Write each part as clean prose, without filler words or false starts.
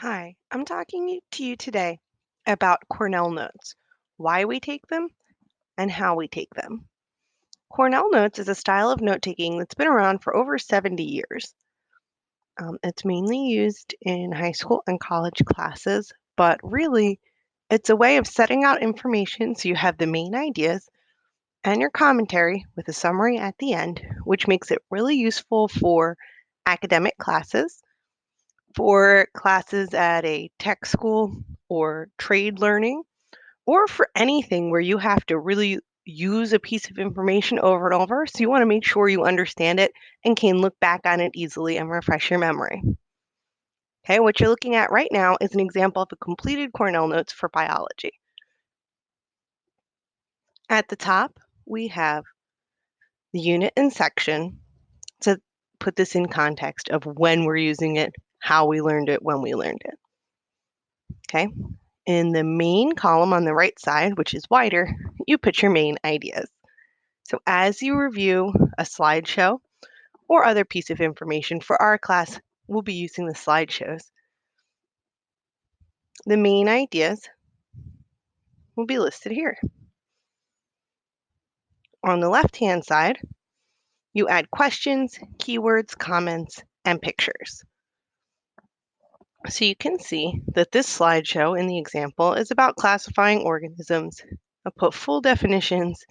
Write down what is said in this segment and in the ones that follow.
Hi, I'm talking to you today about Cornell notes, why we take them, and how we take them. Cornell notes is a style of note taking that's been around for over 70 years. It's mainly used in high school and college classes, but really, it's a way of setting out information so you have the main ideas and your commentary with a summary at the end, which makes it really useful for academic classes, for classes at a tech school or trade learning, or for anything where you have to really use a piece of information over and over. So you want to make sure you understand it and can look back on it easily and refresh your memory. Okay, what you're looking at right now is an example of a completed Cornell notes for biology. At the top, we have the unit and section to put this in context of when we're using it, how we learned it, when we learned it. Okay, in the main column on the right side, which is wider, you put your main ideas. So as you review a slideshow or other piece of information for our class, we'll be using the slideshows. The main ideas will be listed here. On the left-hand side, you add questions, keywords, comments, and pictures. So you can see that this slideshow in the example is about classifying organisms. I put full definitions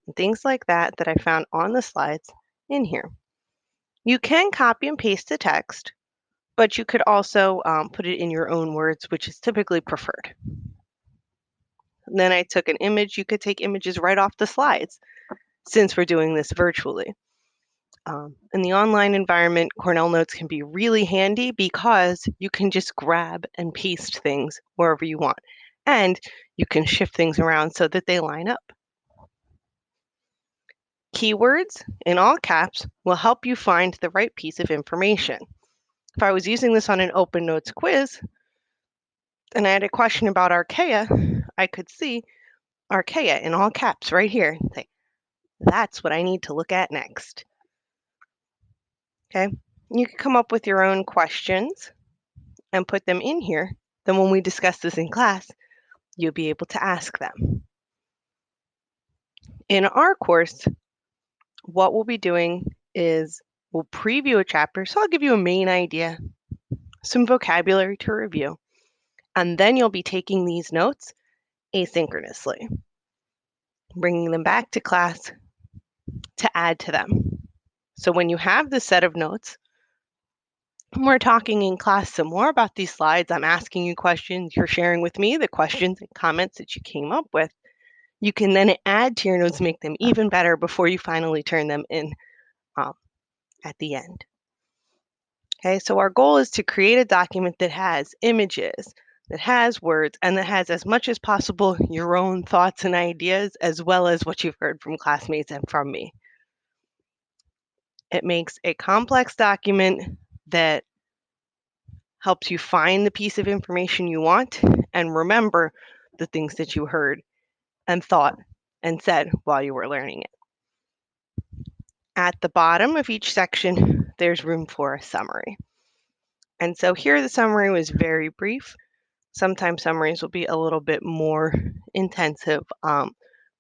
and things like that that I found on the slides in here. You can copy and paste the text, but you could also put it in your own words, which is typically preferred. And then I took an image. You could take images right off the slides since we're doing this virtually. In the online environment, Cornell Notes can be really handy because you can just grab and paste things wherever you want. And you can shift things around so that they line up. Keywords in all caps will help you find the right piece of information. If I was using this on an open notes quiz and I had a question about archaea, I could see archaea in all caps right here and say, that's what I need to look at next. Okay, you can come up with your own questions and put them in here. Then when we discuss this in class, you'll be able to ask them. In our course, what we'll be doing is we'll preview a chapter. So I'll give you a main idea, some vocabulary to review, and then you'll be taking these notes asynchronously, bringing them back to class to add to them. So when you have this set of notes, we're talking in class some more about these slides. I'm asking you questions. You're sharing with me the questions and comments that you came up with. You can then add to your notes, make them even better before you finally turn them in at the end. Okay, so our goal is to create a document that has images, that has words, and that has as much as possible your own thoughts and ideas, as well as what you've heard from classmates and from me. It makes a complex document that helps you find the piece of information you want and remember the things that you heard and thought and said while you were learning it. At the bottom of each section, there's room for a summary. And so here the summary was very brief. Sometimes summaries will be a little bit more intensive.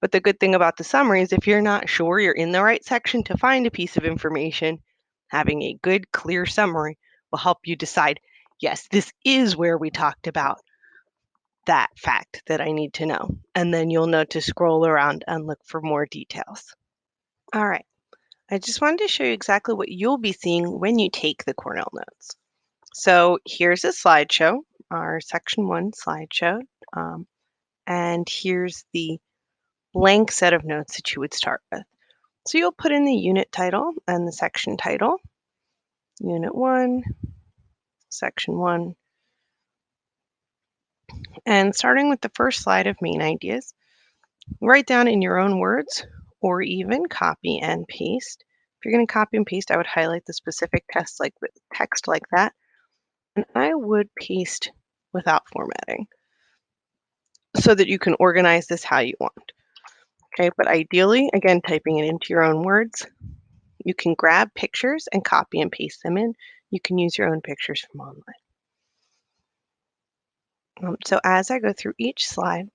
But the good thing about the summary is if you're not sure you're in the right section to find a piece of information, having a good, clear summary will help you decide, yes, this is where we talked about that fact that I need to know. And then you'll know to scroll around and look for more details. All right, I just wanted to show you exactly what you'll be seeing when you take the Cornell notes. So here's a slideshow, our section 1 slideshow. And here's the blank set of notes that you would start with. So you'll put in the unit title and the section title, Unit 1, Section 1. And starting with the first slide of main ideas, write down in your own words or even copy and paste. If you're going to copy and paste, I would highlight the specific text like that. And I would paste without formatting so that you can organize this how you want. Okay, but ideally, again, typing it into your own words. You can grab pictures and copy and paste them in. You can use your own pictures from online. So as I go through each slide,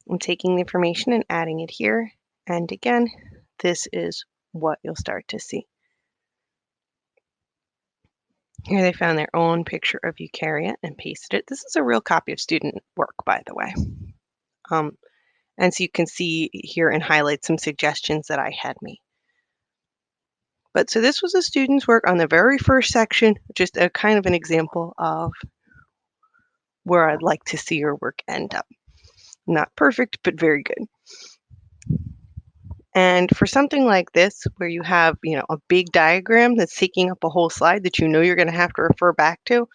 I'm taking the information and adding it here. And again, this is what you'll start to see. Here they found their own picture of eukaryote and pasted it. This is a real copy of student work, by the way. And so you can see here and highlight some suggestions that I had made. But so this was a student's work on the very first section, just a kind of an example of where I'd like to see your work end up. Not perfect, but very good. And for something like this, where you have, a big diagram that's taking up a whole slide that you know you're going to have to refer back to,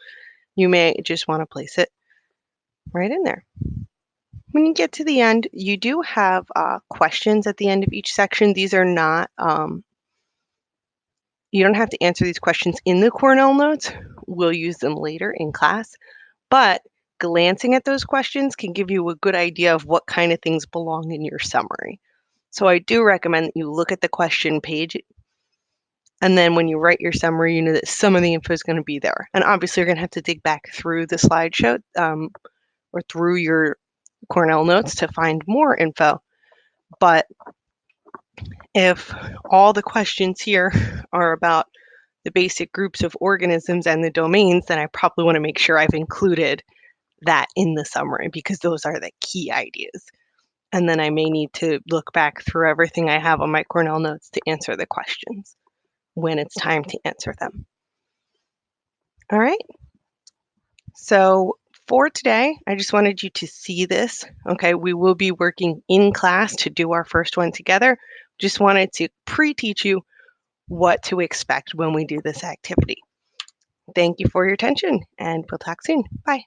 you may just want to place it right in there. When you get to the end, you do have questions at the end of each section. These are not, you don't have to answer these questions in the Cornell notes. We'll use them later in class. But glancing at those questions can give you a good idea of what kind of things belong in your summary. So I do recommend that you look at the question page, and then when you write your summary, you know that some of the info is going to be there. And obviously, you're going to have to dig back through the slideshow or through your Cornell notes to find more info. But if all the questions here are about the basic groups of organisms and the domains, then I probably want to make sure I've included that in the summary because those are the key ideas. And then I may need to look back through everything I have on my Cornell notes to answer the questions when it's time to answer them. All right. So for today, I just wanted you to see this. Okay, we will be working in class to do our first one together. Just wanted to pre-teach you what to expect when we do this activity. Thank you for your attention, and we'll talk soon. Bye.